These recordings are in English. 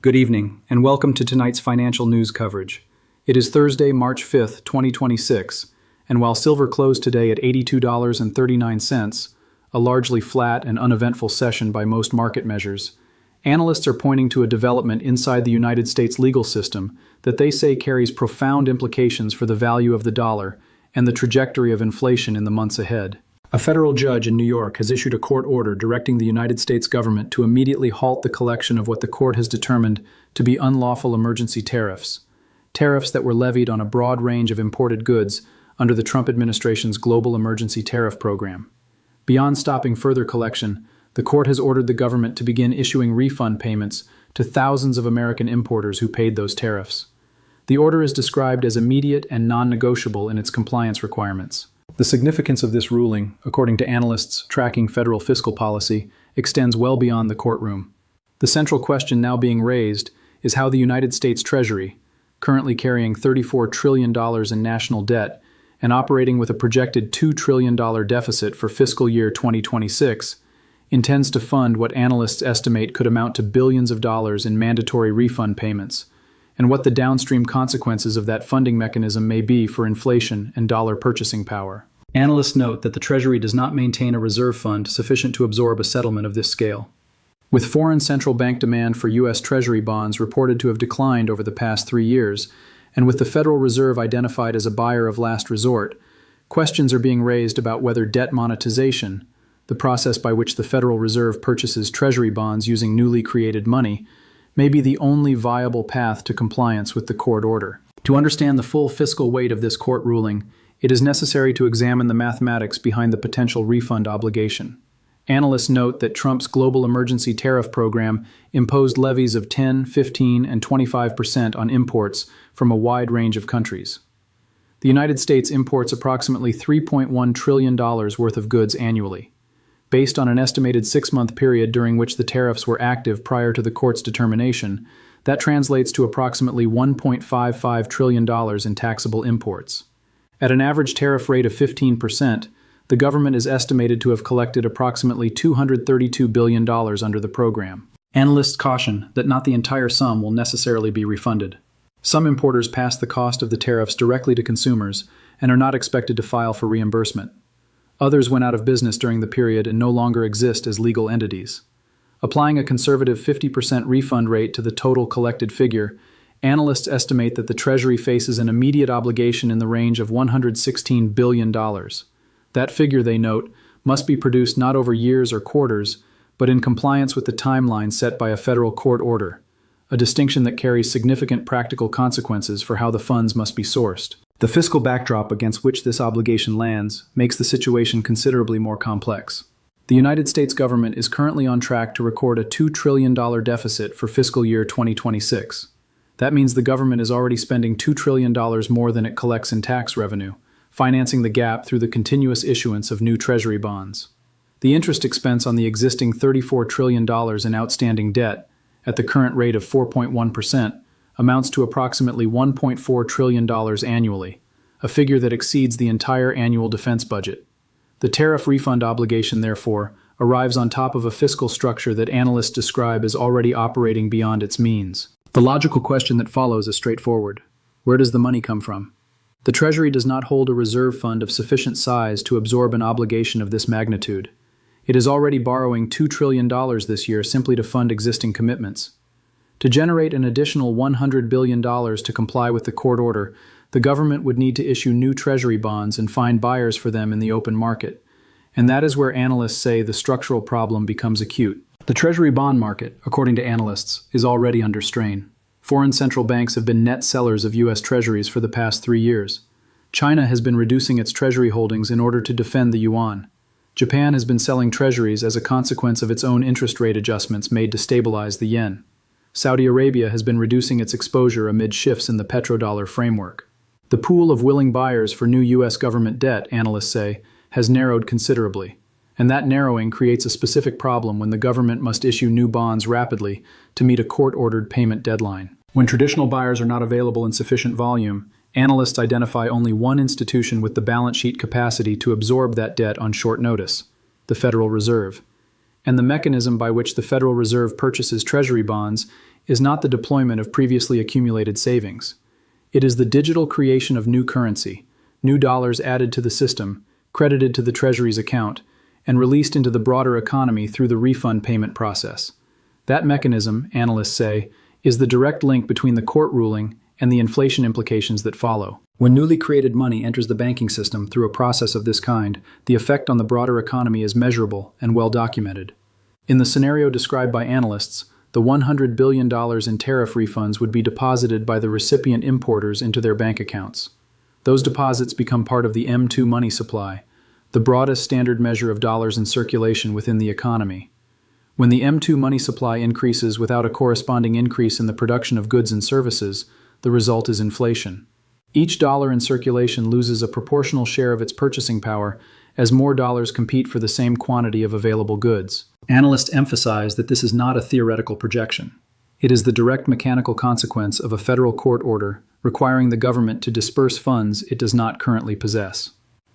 Good evening, and welcome to tonight's financial news coverage. It is Thursday, March 5th, 2026, and while silver closed today at $82.39, a largely flat and uneventful session by most market measures, analysts are pointing to a development inside the United States legal system that they say carries profound implications for the value of the dollar and the trajectory of inflation in the months ahead. A federal judge in New York has issued a court order directing the United States government to immediately halt the collection of what the court has determined to be unlawful emergency tariffs, tariffs that were levied on a broad range of imported goods under the Trump administration's Global Emergency Tariff Program. Beyond stopping further collection, the court has ordered the government to begin issuing refund payments to thousands of American importers who paid those tariffs. The order is described as immediate and non-negotiable in its compliance requirements. The significance of this ruling, according to analysts tracking federal fiscal policy, extends well beyond the courtroom. The central question now being raised is how the United States Treasury, currently carrying $34 trillion in national debt and operating with a projected $2 trillion deficit for fiscal year 2026, intends to fund what analysts estimate could amount to billions of dollars in mandatory refund payments, and what the downstream consequences of that funding mechanism may be for inflation and dollar purchasing power. Analysts note that the Treasury does not maintain a reserve fund sufficient to absorb a settlement of this scale. With foreign central bank demand for U.S. Treasury bonds reported to have declined over the past 3 years, and with the Federal Reserve identified as a buyer of last resort, questions are being raised about whether debt monetization, the process by which the Federal Reserve purchases Treasury bonds using newly created money, may be the only viable path to compliance with the court order. To understand the full fiscal weight of this court ruling, it is necessary to examine the mathematics behind the potential refund obligation. Analysts note that Trump's Global Emergency Tariff Program imposed levies of 10, 15, and 25% on imports from a wide range of countries. The United States imports approximately $3.1 trillion worth of goods annually. Based on an estimated 6-month period during which the tariffs were active prior to the court's determination, that translates to approximately $1.55 trillion in taxable imports. At an average tariff rate of 15%, the government is estimated to have collected approximately $232 billion under the program. Analysts caution that not the entire sum will necessarily be refunded. Some importers pass the cost of the tariffs directly to consumers and are not expected to file for reimbursement. Others went out of business during the period and no longer exist as legal entities. Applying a conservative 50% refund rate to the total collected figure, analysts estimate that the Treasury faces an immediate obligation in the range of $116 billion. That figure, they note, must be produced not over years or quarters, but in compliance with the timeline set by a federal court order, a distinction that carries significant practical consequences for how the funds must be sourced. The fiscal backdrop against which this obligation lands makes the situation considerably more complex. The United States government is currently on track to record a $2 trillion deficit for fiscal year 2026. That means the government is already spending $2 trillion more than it collects in tax revenue, financing the gap through the continuous issuance of new Treasury bonds. The interest expense on the existing $34 trillion in outstanding debt, at the current rate of 4.1%, amounts to approximately $1.4 trillion annually, a figure that exceeds the entire annual defense budget. The tariff refund obligation, therefore, arrives on top of a fiscal structure that analysts describe as already operating beyond its means. The logical question that follows is straightforward. Where does the money come from? The Treasury does not hold a reserve fund of sufficient size to absorb an obligation of this magnitude. It is already borrowing $2 trillion this year simply to fund existing commitments. To generate an additional $100 billion to comply with the court order, the government would need to issue new Treasury bonds and find buyers for them in the open market. And that is where analysts say the structural problem becomes acute. The Treasury bond market, according to analysts, is already under strain. Foreign central banks have been net sellers of U.S. Treasuries for the past 3 years. China has been reducing its Treasury holdings in order to defend the yuan. Japan has been selling Treasuries as a consequence of its own interest rate adjustments made to stabilize the yen. Saudi Arabia has been reducing its exposure amid shifts in the petrodollar framework. The pool of willing buyers for new U.S. government debt, analysts say, has narrowed considerably, and that narrowing creates a specific problem when the government must issue new bonds rapidly to meet a court-ordered payment deadline. When traditional buyers are not available in sufficient volume, analysts identify only one institution with the balance sheet capacity to absorb that debt on short notice: the Federal Reserve. And the mechanism by which the Federal Reserve purchases Treasury bonds is not the deployment of previously accumulated savings. It is the digital creation of new currency, new dollars added to the system, credited to the Treasury's account, and released into the broader economy through the refund payment process. That mechanism, analysts say, is the direct link between the court ruling and the inflation implications that follow. When newly created money enters the banking system through a process of this kind, the effect on the broader economy is measurable and well documented. In the scenario described by analysts, the $100 billion in tariff refunds would be deposited by the recipient importers into their bank accounts. Those deposits become part of the M2 money supply, the broadest standard measure of dollars in circulation within the economy. When the M2 money supply increases without a corresponding increase in the production of goods and services, the result is inflation. Each dollar in circulation loses a proportional share of its purchasing power as more dollars compete for the same quantity of available goods. Analysts emphasize that this is not a theoretical projection. It is the direct mechanical consequence of a federal court order requiring the government to disperse funds it does not currently possess.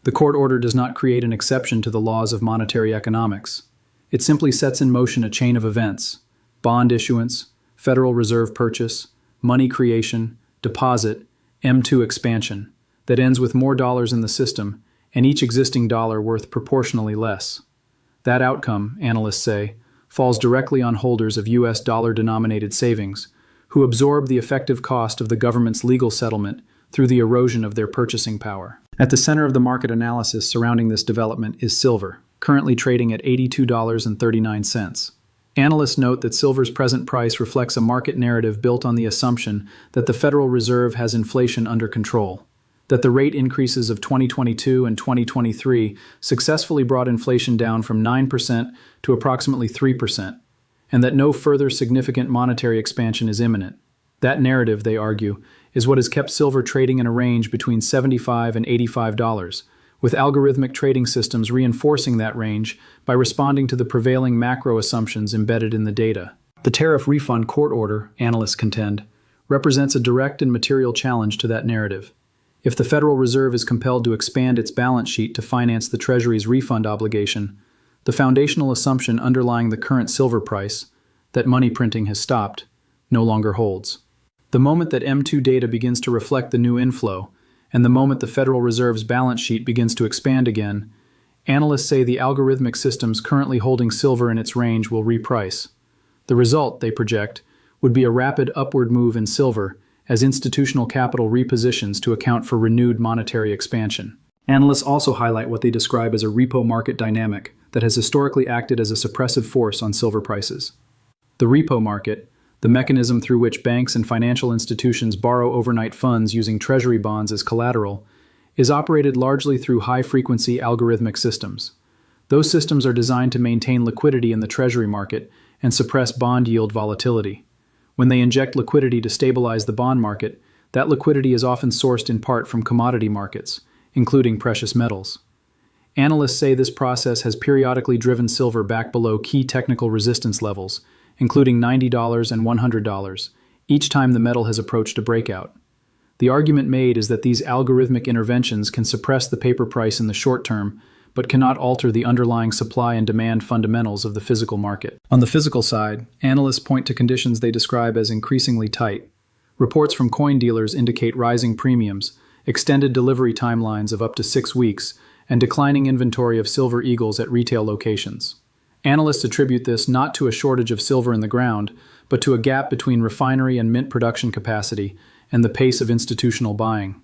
The court order does not create an exception to the laws of monetary economics. It simply sets in motion a chain of events: bond issuance, Federal Reserve purchase, money creation, deposit, M2 expansion, that ends with more dollars in the system and each existing dollar worth proportionally less. That outcome, analysts say, falls directly on holders of U.S. dollar-denominated savings, who absorb the effective cost of the government's legal settlement through the erosion of their purchasing power. At the center of the market analysis surrounding this development is silver, currently trading at $82.39. Analysts note that silver's present price reflects a market narrative built on the assumption that the Federal Reserve has inflation under control, that the rate increases of 2022 and 2023 successfully brought inflation down from 9% to approximately 3%, and that no further significant monetary expansion is imminent. That narrative, they argue, is what has kept silver trading in a range between $75 and $85, with algorithmic trading systems reinforcing that range by responding to the prevailing macro assumptions embedded in the data. The tariff refund court order, analysts contend, represents a direct and material challenge to that narrative. If the Federal Reserve is compelled to expand its balance sheet to finance the Treasury's refund obligation, the foundational assumption underlying the current silver price, that money printing has stopped, no longer holds. The moment that M2 data begins to reflect the new inflow, and the moment the Federal Reserve's balance sheet begins to expand again, analysts say the algorithmic systems currently holding silver in its range will reprice. The result, they project, would be a rapid upward move in silver as institutional capital repositions to account for renewed monetary expansion. Analysts also highlight what they describe as a repo market dynamic that has historically acted as a suppressive force on silver prices. The repo market, the mechanism through which banks and financial institutions borrow overnight funds using treasury bonds as collateral, is operated largely through high-frequency algorithmic systems. Those systems are designed to maintain liquidity in the treasury market and suppress bond yield volatility. When they inject liquidity to stabilize the bond market, that liquidity is often sourced in part from commodity markets, including precious metals. Analysts say this process has periodically driven silver back below key technical resistance levels, including $90 and $100, each time the metal has approached a breakout. The argument made is that these algorithmic interventions can suppress the paper price in the short term, but cannot alter the underlying supply and demand fundamentals of the physical market. On the physical side, analysts point to conditions they describe as increasingly tight. Reports from coin dealers indicate rising premiums, extended delivery timelines of up to 6 weeks, and declining inventory of silver eagles at retail locations. Analysts attribute this not to a shortage of silver in the ground, but to a gap between refinery and mint production capacity and the pace of institutional buying.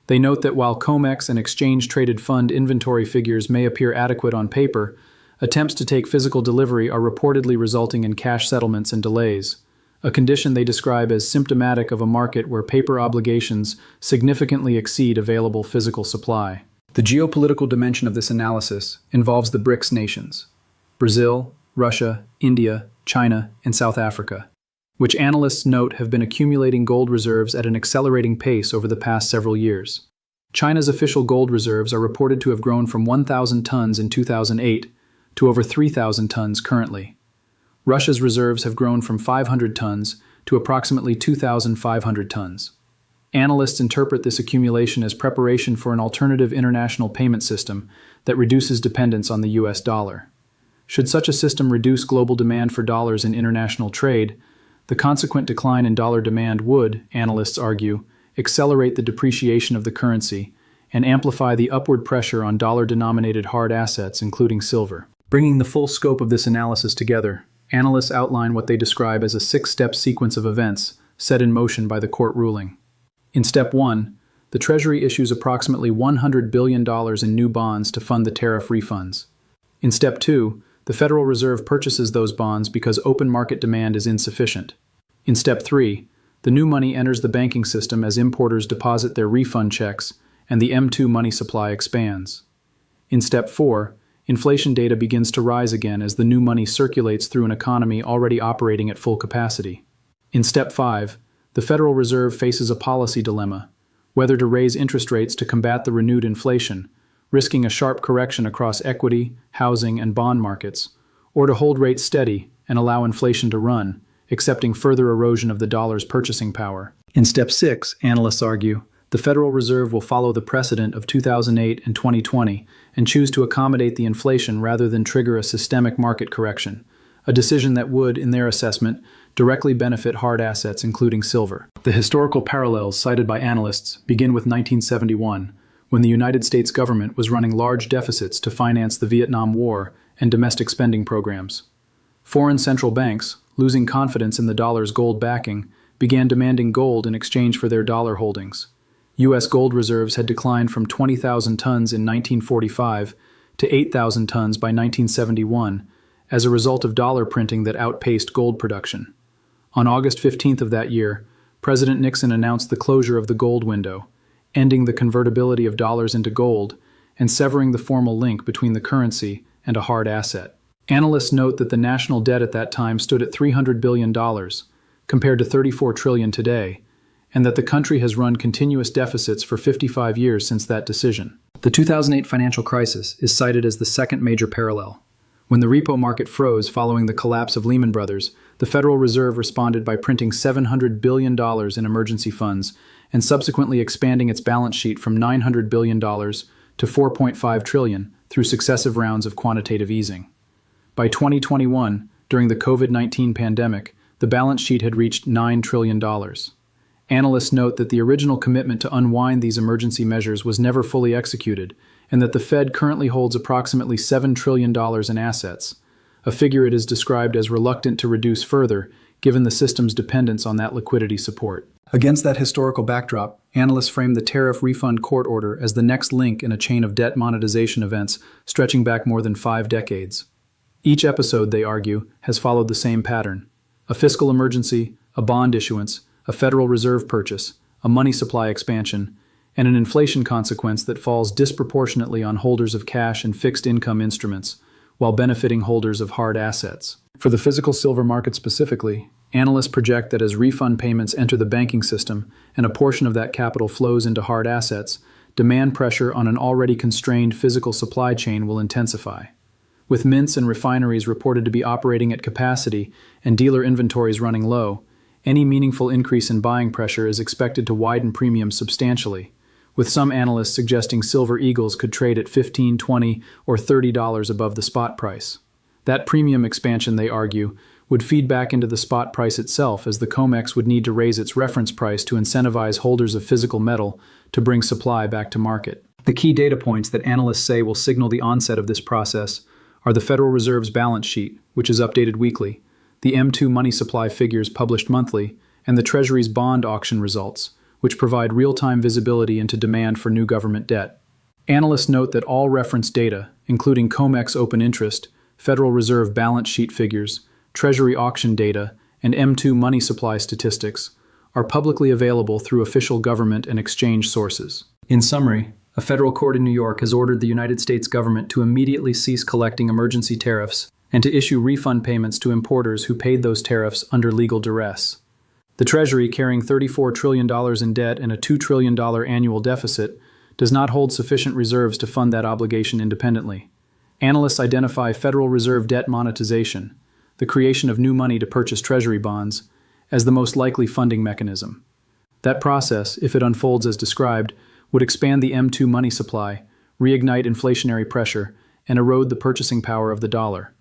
They note that while COMEX and exchange-traded fund inventory figures may appear adequate on paper, attempts to take physical delivery are reportedly resulting in cash settlements and delays, a condition they describe as symptomatic of a market where paper obligations significantly exceed available physical supply. The geopolitical dimension of this analysis involves the BRICS nations: Brazil, Russia, India, China, and South Africa, which analysts note have been accumulating gold reserves at an accelerating pace over the past several years. China's official gold reserves are reported to have grown from 1,000 tons in 2008 to over 3,000 tons currently. Russia's reserves have grown from 500 tons to approximately 2,500 tons. Analysts interpret this accumulation as preparation for an alternative international payment system that reduces dependence on the US dollar. Should such a system reduce global demand for dollars in international trade, The consequent decline in dollar demand would, analysts argue, accelerate the depreciation of the currency and amplify the upward pressure on dollar-denominated hard assets, including silver. Bringing the full scope of this analysis together, analysts outline what they describe as a six-step sequence of events set in motion by the court ruling. In Step 1, the Treasury issues approximately $100 billion in new bonds to fund the tariff refunds. In Step 2, the Federal Reserve purchases those bonds because open market demand is insufficient. In Step 3, the new money enters the banking system as importers deposit their refund checks and the M2 money supply expands. In Step 4, inflation data begins to rise again as the new money circulates through an economy already operating at full capacity. In Step 5, the Federal Reserve faces a policy dilemma, whether to raise interest rates to combat the renewed inflation, risking a sharp correction across equity, housing, and bond markets, or to hold rates steady and allow inflation to run, accepting further erosion of the dollar's purchasing power. In Step 6, analysts argue, the Federal Reserve will follow the precedent of 2008 and 2020 and choose to accommodate the inflation rather than trigger a systemic market correction, a decision that would, in their assessment, directly benefit hard assets including silver. The historical parallels cited by analysts begin with 1971, when the United States government was running large deficits to finance the Vietnam War and domestic spending programs. Foreign central banks, losing confidence in the dollar's gold backing, began demanding gold in exchange for their dollar holdings. U.S. gold reserves had declined from 20,000 tons in 1945 to 8,000 tons by 1971 as a result of dollar printing that outpaced gold production. On August 15th of that year, President Nixon announced the closure of the gold window, ending the convertibility of dollars into gold and severing the formal link between the currency and a hard asset. Analysts note that the national debt at that time stood at $300 billion, compared to $34 trillion today, and that the country has run continuous deficits for 55 years since that decision. The 2008 financial crisis is cited as the second major parallel. When the repo market froze following the collapse of Lehman Brothers, the Federal Reserve responded by printing $700 billion in emergency funds and subsequently expanding its balance sheet from $900 billion to $4.5 trillion through successive rounds of quantitative easing. By 2021, during the COVID-19 pandemic, the balance sheet had reached $9 trillion. Analysts note that the original commitment to unwind these emergency measures was never fully executed, and that the Fed currently holds approximately $7 trillion in assets, a figure it is described as reluctant to reduce further, given the system's dependence on that liquidity support. Against that historical backdrop, analysts frame the tariff refund court order as the next link in a chain of debt monetization events stretching back more than 5 decades. Each episode, they argue, has followed the same pattern: a fiscal emergency, a bond issuance, a Federal Reserve purchase, a money supply expansion, and an inflation consequence that falls disproportionately on holders of cash and fixed income instruments, while benefiting holders of hard assets. For the physical silver market specifically, analysts project that as refund payments enter the banking system and a portion of that capital flows into hard assets, demand pressure on an already constrained physical supply chain will intensify. With mints and refineries reported to be operating at capacity and dealer inventories running low, any meaningful increase in buying pressure is expected to widen premiums substantially, with some analysts suggesting silver eagles could trade at $15, $20, or $30 above the spot price. That premium expansion, they argue, would feed back into the spot price itself, as the COMEX would need to raise its reference price to incentivize holders of physical metal to bring supply back to market. The key data points that analysts say will signal the onset of this process are the Federal Reserve's balance sheet, which is updated weekly, the M2 money supply figures published monthly, and the Treasury's bond auction results, which provide real-time visibility into demand for new government debt. Analysts note that all reference data, including COMEX open interest, Federal Reserve balance sheet figures, Treasury auction data, and M2 money supply statistics, are publicly available through official government and exchange sources. In summary, a federal court in New York has ordered the United States government to immediately cease collecting emergency tariffs and to issue refund payments to importers who paid those tariffs under legal duress. The Treasury, carrying $34 trillion in debt and a $2 trillion annual deficit, does not hold sufficient reserves to fund that obligation independently. Analysts identify Federal Reserve debt monetization, the creation of new money to purchase Treasury bonds, as the most likely funding mechanism. That process, if it unfolds as described, would expand the M2 money supply, reignite inflationary pressure, and erode the purchasing power of the dollar.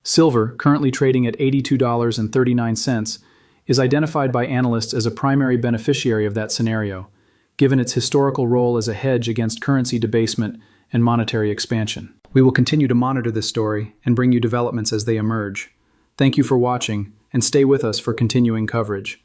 Silver, currently trading at $82.39, is identified by analysts as a primary beneficiary of that scenario, given its historical role as a hedge against currency debasement and monetary expansion. We will continue to monitor this story and bring you developments as they emerge. Thank you for watching, and stay with us for continuing coverage.